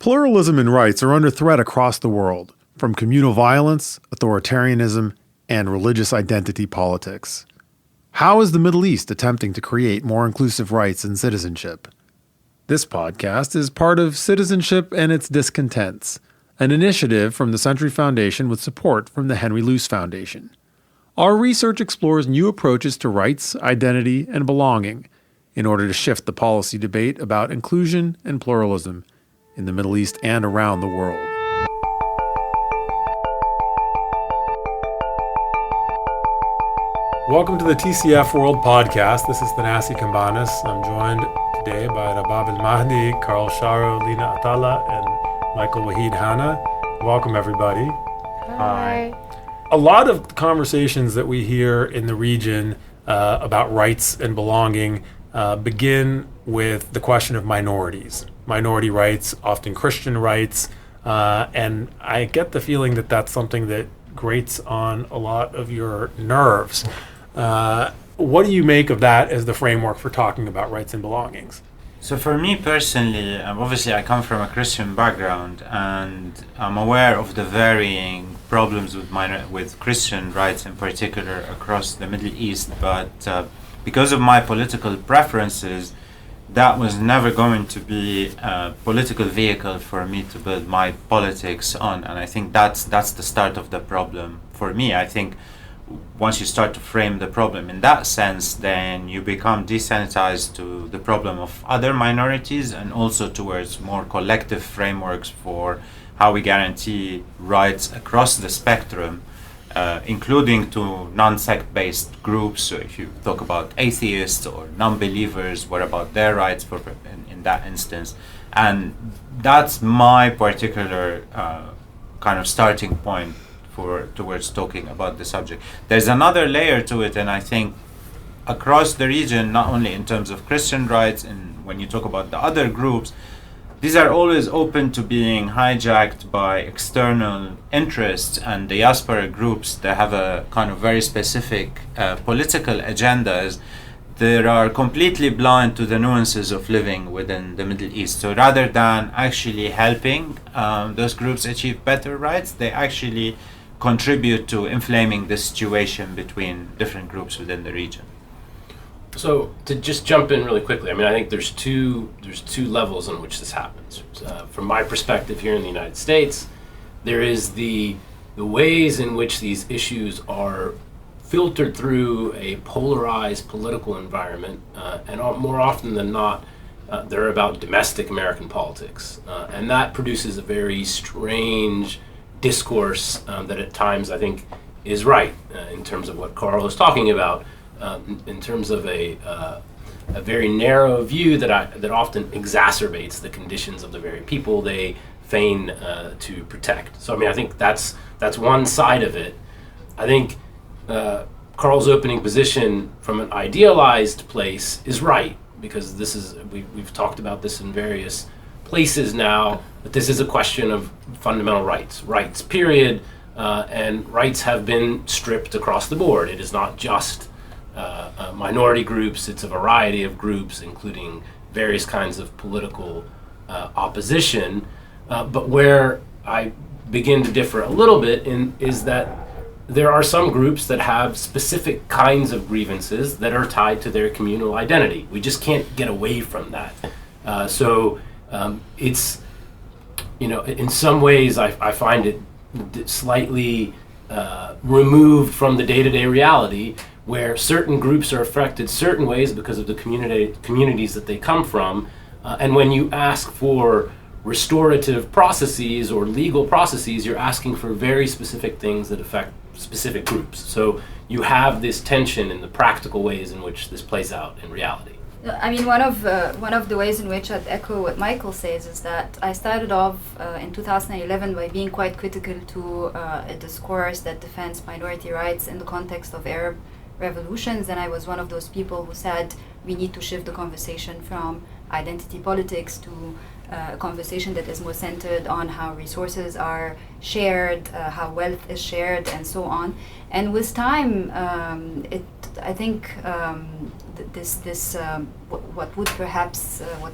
Pluralism and rights are under threat across the world, from communal violence, authoritarianism, and religious identity politics. How is the Middle East attempting to create more inclusive rights and citizenship? This podcast is part of Citizenship and Its Discontents, an initiative from the Century Foundation with support from the Henry Luce Foundation. Our research explores new approaches to rights, identity, and belonging in order to shift the policy debate about inclusion and pluralism in the Middle East and around the world. Welcome to the TCF World Podcast. This is Thanasi Kambanis. I'm joined today by Rabab al-Mahdi, Karl Sharro, Lina, Attalah, and Michael Wahid Hanna. Welcome, everybody. Hi. A lot of conversations that we hear in the region about rights and belonging begin with the question of minorities. Minority rights, often Christian rights, and I get the feeling that that's something that grates on a lot of your nerves. What do you make of that as the framework for talking about rights and belongings? So for me personally, obviously I come from a Christian background, and I'm aware of the varying problems with Christian rights in particular across the Middle East, but because of my political preferences, that was never going to be a political vehicle for me to build my politics on, and I think that's the start of the problem for me. I think once you start to frame the problem in that sense, then you become desensitized to the problem of other minorities and also towards more collective frameworks for how we guarantee rights across the spectrum, including to non-sect based groups. So if you talk about atheists or non-believers, what about their rights in that instance? And that's my particular kind of starting point towards talking about the subject. There's another layer to it, and I think across the region, not only in terms of Christian rights, and when you talk about the other groups, these are always open to being hijacked by external interests and diaspora groups that have a kind of very specific political agendas that are completely blind to the nuances of living within the Middle East. So rather than actually helping those groups achieve better rights, they actually contribute to inflaming the situation between different groups within the region. So to just jump in really quickly, I mean, I think there's two levels in which this happens. From my perspective here in the United States, there is the ways in which these issues are filtered through a polarized political environment, and more often than not, they're about domestic American politics. And that produces a very strange discourse that at times I think is right in terms of what Karl is talking about. In terms of a very narrow view that often exacerbates the conditions of the very people they feign to protect. So I mean, I think that's one side of it. I think Karl's opening position from an idealized place is right, because this is we've talked about this in various places now, but this is a question of fundamental rights period, and rights have been stripped across the board. It is not just minority groups, it's a variety of groups, including various kinds of political opposition. But where I begin to differ a little bit is that there are some groups that have specific kinds of grievances that are tied to their communal identity. We just can't get away from that. So it's, in some ways I find it slightly removed from the day-to-day reality, where certain groups are affected certain ways because of the communities that they come from. And when you ask for restorative processes or legal processes, you're asking for very specific things that affect specific groups. So you have this tension in the practical ways in which this plays out in reality. I mean, one of the ways in which I'd echo what Michael says is that I started off in 2011 by being quite critical to a discourse that defends minority rights in the context of Arab revolutions, and I was one of those people who said we need to shift the conversation from identity politics to a conversation that is more centered on how resources are shared, how wealth is shared, and so on. And with time, I think what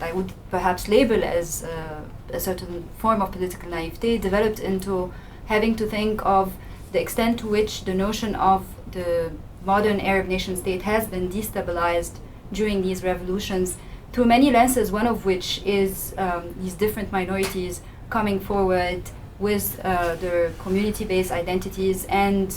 I would perhaps label as a certain form of political naivete developed into having to think of the extent to which the notion of the modern Arab nation state has been destabilized during these revolutions through many lenses, one of which is these different minorities coming forward with their community-based identities and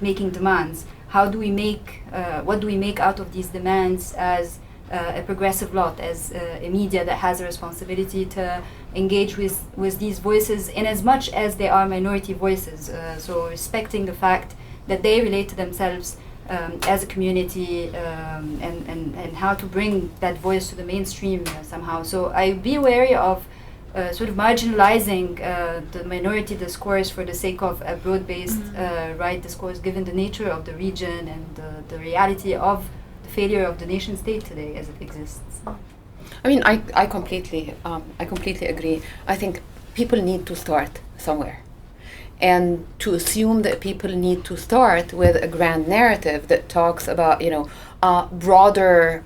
making demands. What do we make out of these demands as a progressive lot, as a media that has a responsibility to engage with these voices in as much as they are minority voices, so respecting the fact that they relate to themselves as a community, and how to bring that voice to the mainstream somehow. So I'd be wary of sort of marginalizing the minority discourse for the sake of a broad-based right discourse, given the nature of the region and the reality of the failure of the nation state today as it exists. I mean, I completely agree. I think people need to start somewhere. And to assume that people need to start with a grand narrative that talks about, broader,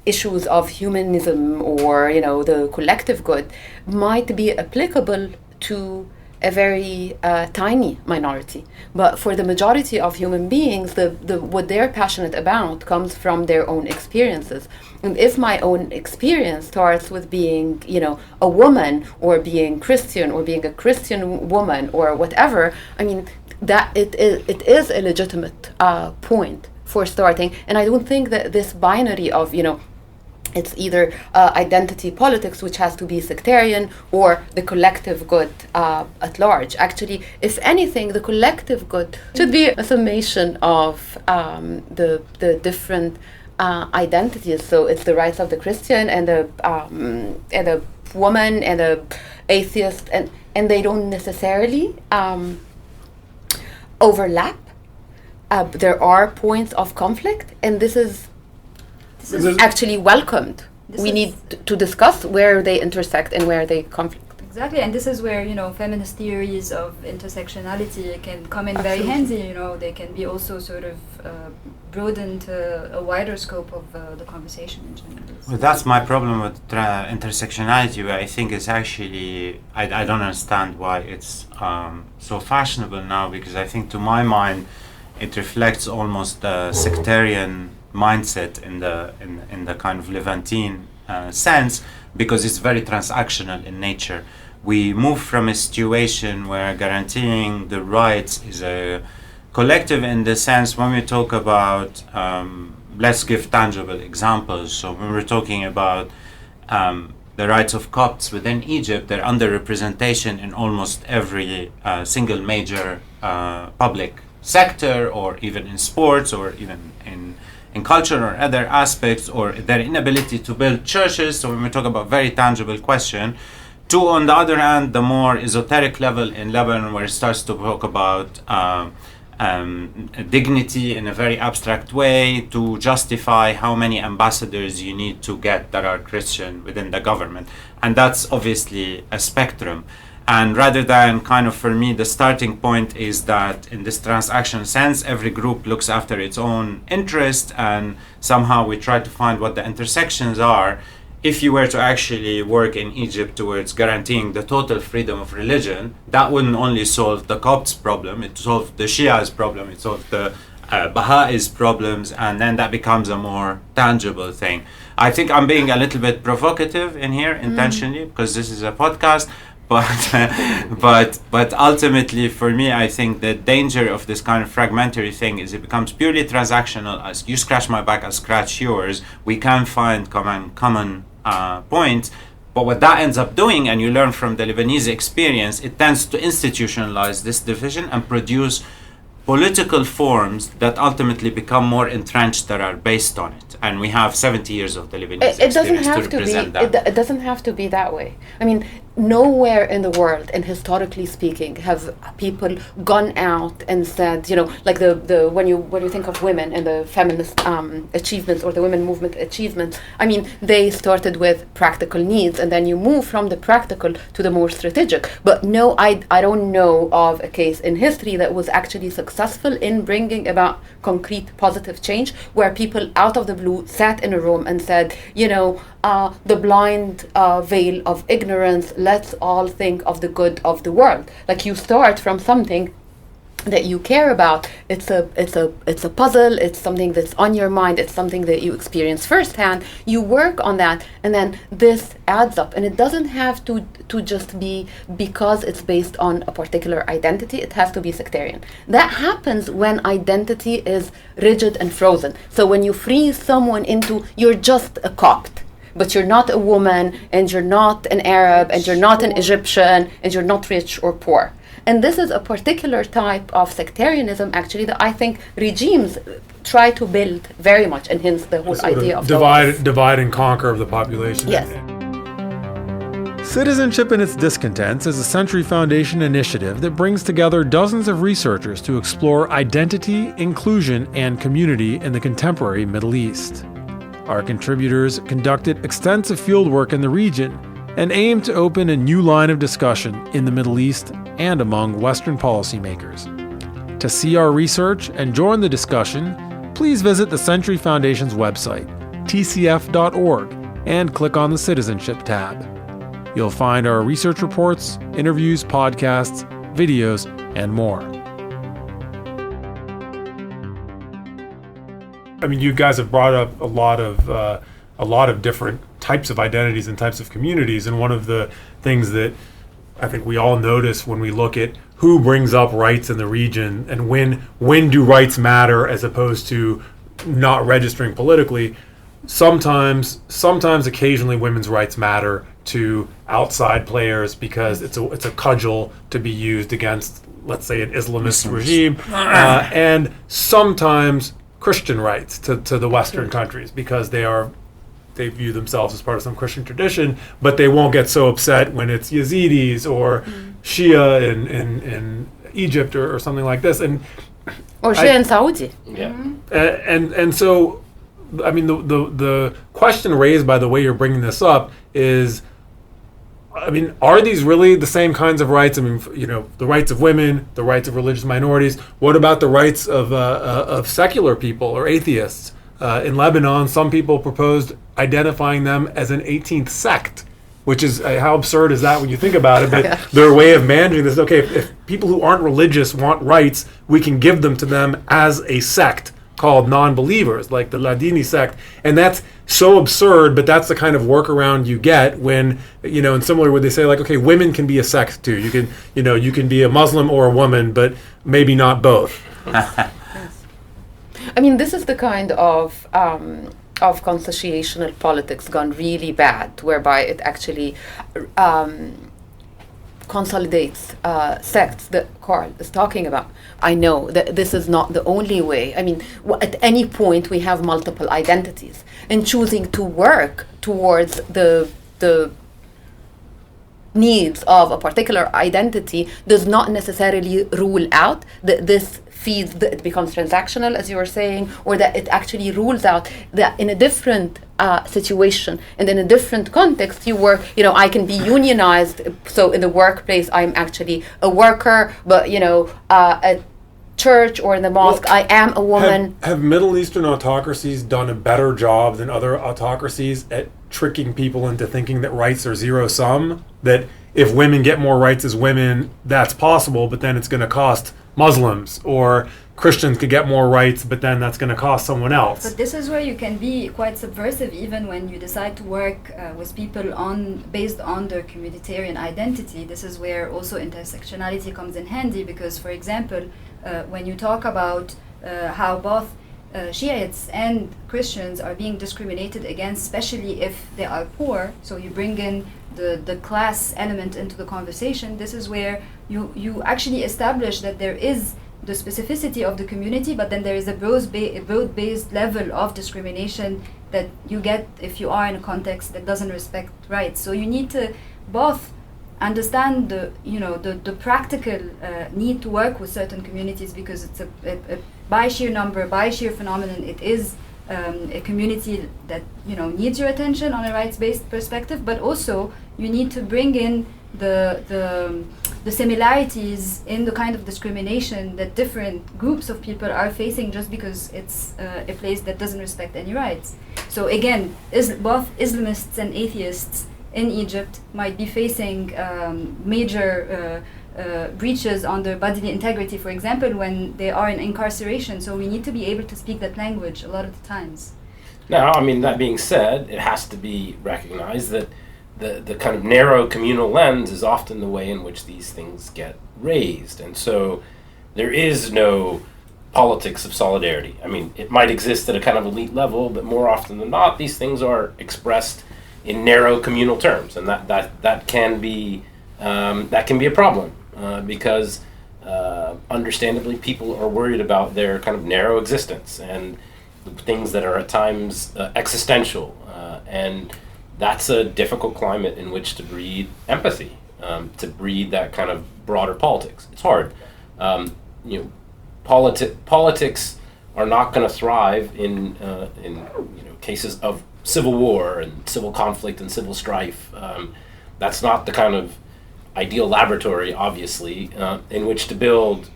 issues of humanism or, the collective good might be applicable to a very tiny minority. But for the majority of human beings, what they're passionate about comes from their own experiences. And if my own experience starts with being, a woman, or being Christian, or being a Christian woman, or whatever, I mean, that it is a legitimate point for starting. And I don't think that this binary of, it's either identity politics, which has to be sectarian, or the collective good at large. Actually, if anything, the collective good should be a summation of the different identities. So it's the rights of the Christian and the woman and the atheist, and they don't necessarily overlap. There are points of conflict, and this is actually welcomed. We need to discuss where they intersect and where they conflict. Exactly, and this is where feminist theories of intersectionality can come in very handy. They can be also sort of broadened to a wider scope of the conversation in general. Well, that's my problem with intersectionality, where I think it's actually I don't understand why it's so fashionable now, because I think, to my mind, it reflects almost the sectarian mindset in the kind of Levantine sense, because it's very transactional in nature. We move from a situation where guaranteeing the rights is a collective, in the sense when we talk about, let's give tangible examples. So when we're talking about the rights of Copts within Egypt, they're underrepresentation in almost every single major public sector, or even in sports, or even in culture or other aspects, or their inability to build churches. So when we talk about very tangible question, to, on the other hand, the more esoteric level in Lebanon, where it starts to talk about dignity in a very abstract way, to justify how many ambassadors you need to get that are Christian within the government. And that's obviously a spectrum. And rather than kind of, for me, the starting point is that in this transaction sense, every group looks after its own interest, and somehow we try to find what the intersections are. If you were to actually work in Egypt towards guaranteeing the total freedom of religion, that wouldn't only solve the Copts' problem, it solved the Shias' problem, it solved the Baha'is' problems, and then that becomes a more tangible thing. I think I'm being a little bit provocative in here intentionally, because this is a podcast. But ultimately, for me, I think the danger of this kind of fragmentary thing is it becomes purely transactional. As you scratch my back, I scratch yours. We can find common points, but what that ends up doing, and you learn from the Lebanese experience, it tends to institutionalize this division and produce political forms that ultimately become more entrenched, that are based on it. And we have 70 years of the Lebanese experience to represent that. It doesn't have to be that way. I mean, nowhere in the world, and historically speaking, have people gone out and said, like the when you think of women and the feminist achievements or the women movement achievements, I mean, they started with practical needs, and then you move from the practical to the more strategic. But no, I don't know of a case in history that was actually successful in bringing about concrete positive change, where people out of the blue sat in a room and said, the blind veil of ignorance, let's all think of the good of the world. Like, you start from something that you care about. It's a puzzle, it's something that's on your mind, it's something that you experience firsthand. You work on that, and then this adds up. And it doesn't have to just be because it's based on a particular identity. It has to be sectarian. That happens when identity is rigid and frozen. So when you freeze someone into, you're just a Copt, but you're not a woman, and you're not an Arab, and you're not an Egyptian, and you're not rich or poor. And this is a particular type of sectarianism, actually, that I think regimes try to build very much, and hence the whole idea of divide and conquer of the population. Yes. Citizenship and Its Discontents is a Century Foundation initiative that brings together dozens of researchers to explore identity, inclusion, and community in the contemporary Middle East. Our contributors conducted extensive fieldwork in the region and aimed to open a new line of discussion in the Middle East and among Western policymakers. To see our research and join the discussion, please visit the Century Foundation's website, tcf.org, and click on the Citizenship tab. You'll find our research reports, interviews, podcasts, videos, and more. I mean, you guys have brought up a lot of different types of identities and types of communities, and one of the things that I think we all notice when we look at who brings up rights in the region and when do rights matter as opposed to not registering politically. Sometimes occasionally women's rights matter to outside players because it's a cudgel to be used against, let's say, an Islamist regime, and sometimes Christian rights to the Western countries because they view themselves as part of some Christian tradition, but they won't get so upset when it's Yazidis or Shia in Egypt or something like this, or Shia in Saudi. Yeah. And so, I mean, the question raised by the way you're bringing this up is, I mean, are these really the same kinds of rights? I mean, the rights of women, the rights of religious minorities. What about the rights of secular people or atheists? In Lebanon, some people proposed identifying them as an 18th sect, which is, how absurd is that when you think about it? But their way of managing this, okay, if people who aren't religious want rights, we can give them to them as a sect called non-believers, like the Ladini sect. And that's so absurd, but that's the kind of workaround you get when, and similar where they say, like, okay, women can be a sect too. You can be a Muslim or a woman, but maybe not both. I mean, this is the kind of consociational politics gone really bad, whereby it actually consolidates sects that Karl is talking about. I know that this is not the only way. I mean, at any point we have multiple identities, and choosing to work towards the needs of a particular identity does not necessarily rule out that this feeds, that it becomes transactional, as you were saying, or that it actually rules out that in a different situation and in a different context you work, I can be unionized, so in the workplace I'm actually a worker, but at church or in the mosque I am a woman. Have Middle Eastern autocracies done a better job than other autocracies at tricking people into thinking that rights are zero sum? That if women get more rights as women, that's possible, but then it's going to cost Muslims, or Christians could get more rights, but then that's going to cost someone else. But this is where you can be quite subversive, even when you decide to work with people based on their communitarian identity. This is where also intersectionality comes in handy, because, for example, when you talk about how both Shiites and Christians are being discriminated against, especially if they are poor, so you bring in the class element into the conversation. This is where you actually establish that there is the specificity of the community, but then there is a broad-based level of discrimination that you get if you are in a context that doesn't respect rights. So you need to both understand the practical need to work with certain communities, because it's by sheer number, by sheer phenomenon, it is a community that needs your attention on a rights-based perspective. But also you need to bring in the similarities in the kind of discrimination that different groups of people are facing just because it's a place that doesn't respect any rights. So again, both Islamists and atheists in Egypt might be facing major breaches on their bodily integrity, for example, when they are in incarceration. So we need to be able to speak that language a lot of the times. Now, I mean, that being said, it has to be recognized that the kind of narrow communal lens is often the way in which these things get raised. And so there is no politics of solidarity. I mean, it might exist at a kind of elite level, but more often than not, these things are expressed in narrow communal terms, and that can be a problem because understandably people are worried about their kind of narrow existence and the things that are at times existential, and that's a difficult climate in which to breed empathy, to breed that kind of broader politics. It's hard. Politics are not going to thrive in cases of civil war and civil conflict and civil strife. That's not the kind of ideal laboratory, obviously, in which to build,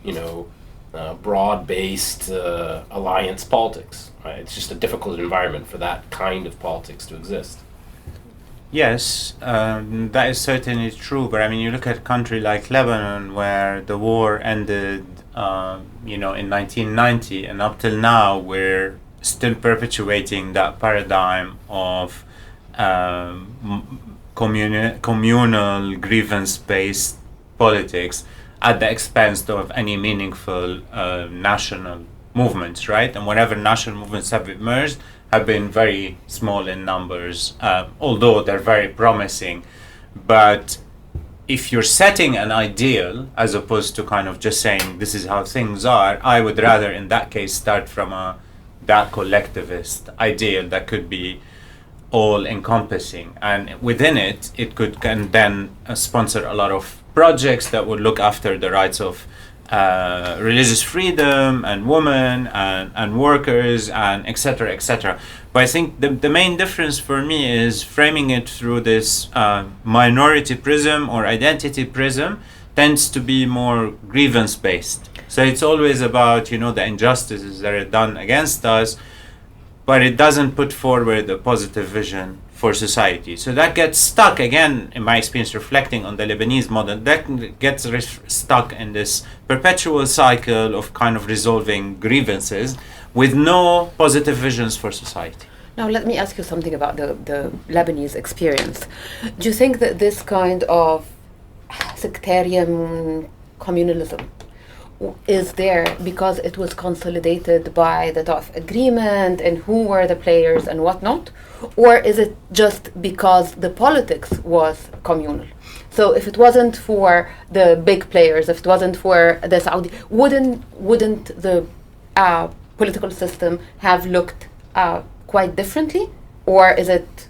broad-based alliance politics. Right? It's just a difficult environment for that kind of politics to exist. Yes, that is certainly true. But I mean, you look at a country like Lebanon, where the war ended, in 1990, and up till now, we're still perpetuating that paradigm of communal grievance-based politics at the expense of any meaningful national movements, right? And whenever national movements have emerged, have been very small in numbers, although they're very promising. But if you're setting an ideal, as opposed to kind of just saying this is how things are, I would rather in that case start from that collectivist ideal that could be all-encompassing, and within it can then sponsor a lot of projects that would look after the rights of religious freedom and women and workers and etc. etc. But I think the main difference for me is framing it through this minority prism or identity prism tends to be more grievance-based. So it's always about, the injustices that are done against us, but it doesn't put forward a positive vision for society. So that gets stuck, again, in my experience, reflecting on the Lebanese model, that gets stuck in this perpetual cycle of kind of resolving grievances with no positive visions for society. Now, let me ask you something about the Lebanese experience. Do you think that this kind of sectarian communalism is there because it was consolidated by the Tough Agreement and who were the players and whatnot? Or is it just because the politics was communal? So if it wasn't for the big players, if it wasn't for the Saudi, wouldn't the political system have looked quite differently? Or is it...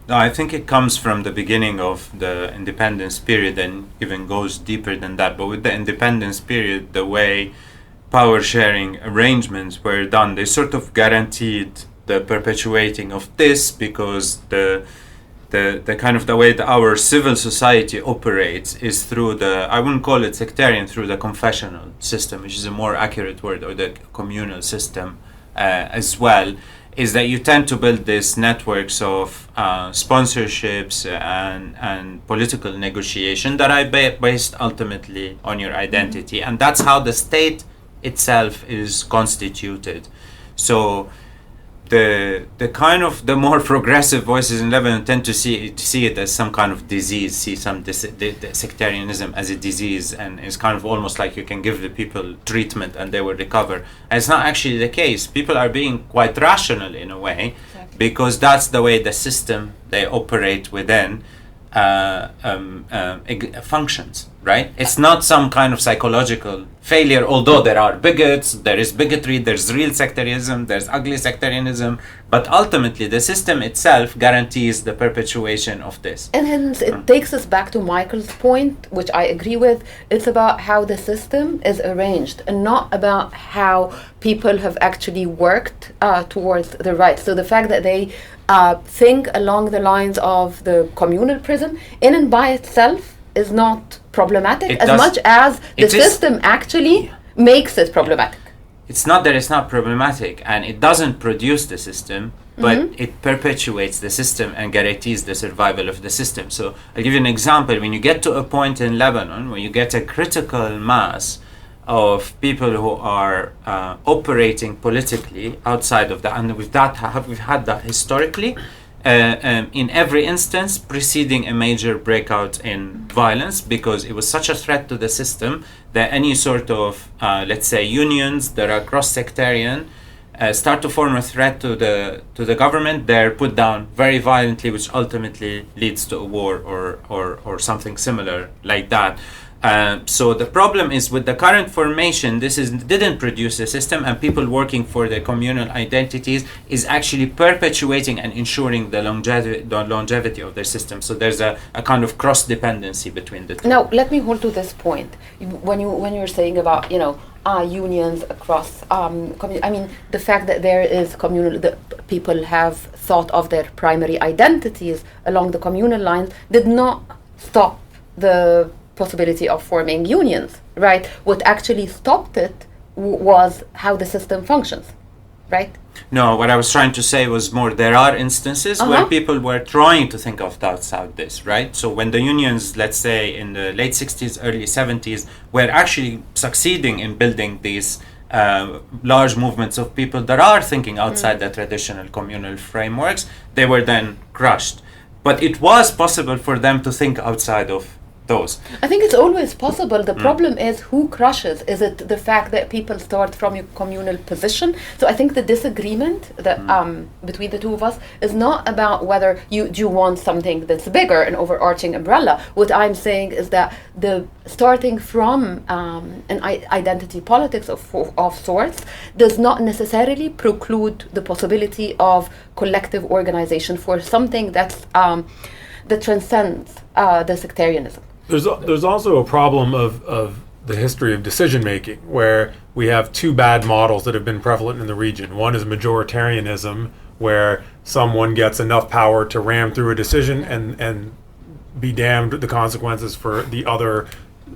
No, I think it comes from the beginning of the independence period and even goes deeper than that. But with the independence period, the way power sharing arrangements were done, they sort of guaranteed the perpetuating of this, because the kind of the way that our civil society operates is through I wouldn't call it sectarian, through the confessional system, which is a more accurate word, or the communal system as well, is that you tend to build these networks of sponsorships and political negotiation that are based ultimately on your identity. And that's how the state itself is constituted. So the kind of the more progressive voices in Lebanon tend to see it as some kind of disease, see the sectarianism as a disease, and it's kind of almost like you can give the people treatment and they will recover. And it's not actually the case. People are being quite rational in a way, exactly, because that's the way the system they operate within functions. right? It's not some kind of psychological failure, although there are bigots, there is bigotry, there's real sectarianism, there's ugly sectarianism, but ultimately the system itself guarantees the perpetuation of this. And hence it takes us back to Michael's point, which I agree with. It's about how the system is arranged and not about how people have actually worked towards the right. So the fact that they think along the lines of the communal prism in and by itself is not problematic as much as the system actually makes it problematic. It's not that it's not problematic, and it doesn't produce the system, but it perpetuates the system and guarantees the survival of the system. So I'll give you an example. When you get to a point in Lebanon where you get a critical mass of people who are operating politically outside of that, and we've had that historically, in every instance preceding a major breakout in violence, because it was such a threat to the system that any sort of, let's say, unions that are cross-sectarian start to form a threat to the government. They're put down very violently, which ultimately leads to a war or something similar like that. So the problem is with the current formation, didn't produce a system, and people working for their communal identities is actually perpetuating and ensuring the longevity of their system. So there's a kind of cross dependency between the two. Now let me hold to this point. When you're saying about unions across the fact that there is communal, that people have thought of their primary identities along the communal lines did not stop the possibility of forming unions, right? What actually stopped it was how the system functions, right? No, what I was trying to say was more, there are instances where people were trying to think of outside this, right? So when the unions, let's say in the late 60s, early 70s, were actually succeeding in building these large movements of people that are thinking outside the traditional communal frameworks, they were then crushed. But it was possible for them to think outside of those. I think it's always possible. The problem is who crushes. Is it the fact that people start from a communal position? So I think the disagreement that between the two of us is not about whether you want something that's bigger, an overarching umbrella. What I'm saying is that the starting from an identity politics of sorts does not necessarily preclude the possibility of collective organization for something that's that transcends the sectarianism. There's also a problem of the history of decision making, where we have two bad models that have been prevalent in the region. One is majoritarianism, where someone gets enough power to ram through a decision and be damned the consequences for the other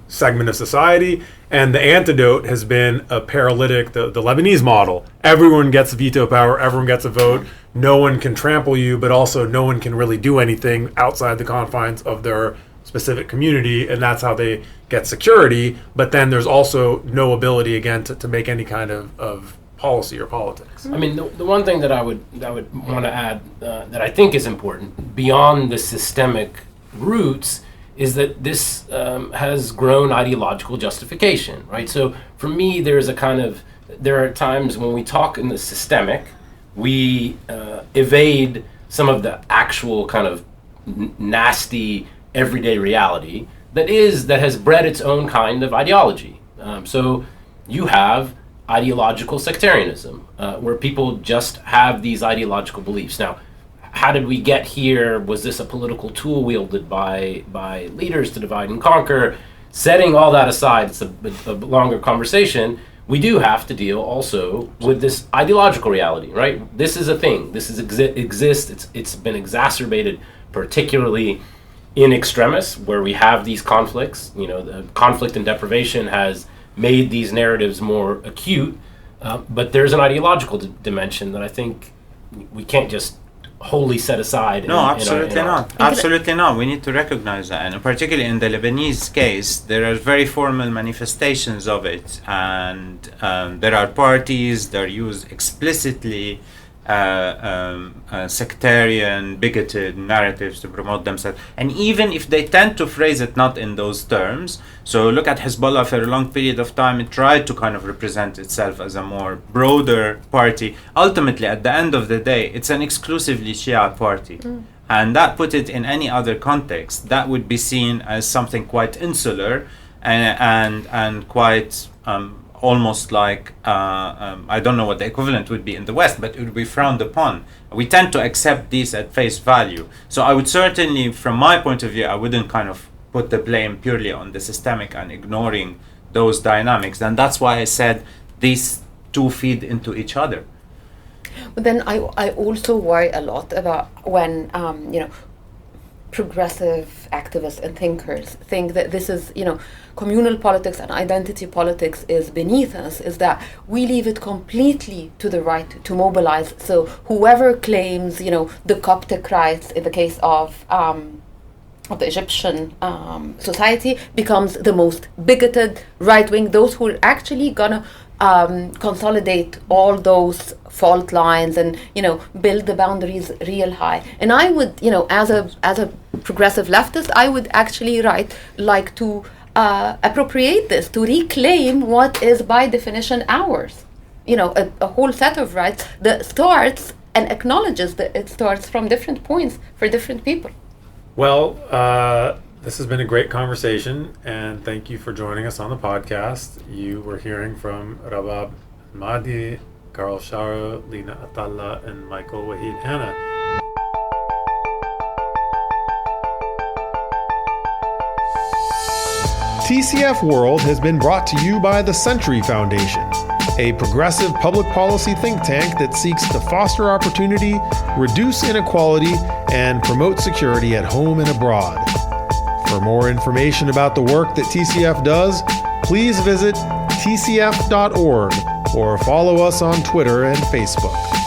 segment of society. And the antidote has been a paralytic, the Lebanese model. Everyone gets veto power, everyone gets a vote, no one can trample you, but also no one can really do anything outside the confines of their specific community, and that's how they get security. But then there's also no ability again to make any kind of policy or politics. I mean, the one thing that I would want to add that I think is important beyond the systemic roots is that this has grown ideological justification, right? So for me, there are times when we talk in the systemic, we evade some of the actual kind of nasty everyday reality that has bred its own kind of ideology. So you have ideological sectarianism, where people just have these ideological beliefs. Now, how did we get here? Was this a political tool wielded by leaders to divide and conquer? Setting all that aside, it's a longer conversation. We do have to deal also with this ideological reality, right? This is a thing. This exists. It's been exacerbated, particularly in extremis, where we have these conflicts. The conflict and deprivation has made these narratives more acute, but there's an ideological dimension that I think we can't just wholly set aside. No, absolutely not. Absolutely not. We need to recognize that, and particularly in the Lebanese case, there are very formal manifestations of it, and there are parties that use explicitly sectarian, bigoted narratives to promote themselves. And even if they tend to phrase it not in those terms, so look at Hezbollah. For a long period of time, it tried to kind of represent itself as a more broader party. Ultimately, at the end of the day, it's an exclusively Shia party. And that put it in any other context, that would be seen as something quite insular and quite almost like, I don't know what the equivalent would be in the West, but it would be frowned upon. We tend to accept these at face value. So I would certainly, from my point of view, I wouldn't kind of put the blame purely on the systemic and ignoring those dynamics. And that's why I said these two feed into each other. But then I also worry a lot about when, progressive activists and thinkers think that this is, communal politics and identity politics is beneath us, is that we leave it completely to the right to mobilize. So whoever claims, the Coptic rights in the case of the Egyptian society becomes the most bigoted right-wing, those who are actually gonna consolidate all those fault lines and build the boundaries real high. And I would as a progressive leftist, I would actually like to appropriate this, to reclaim what is by definition ours, a whole set of rights that starts and acknowledges that it starts from different points for different people. Well, this has been a great conversation, and thank you for joining us on the podcast. You were hearing from Rabab Mahdi, Karl Sharro, Lina, Attalah, and Michael Wahid Hanna. TCF World has been brought to you by the Century Foundation, a progressive public policy think tank that seeks to foster opportunity, reduce inequality, and promote security at home and abroad. For more information about the work that TCF does, please visit tcf.org or follow us on Twitter and Facebook.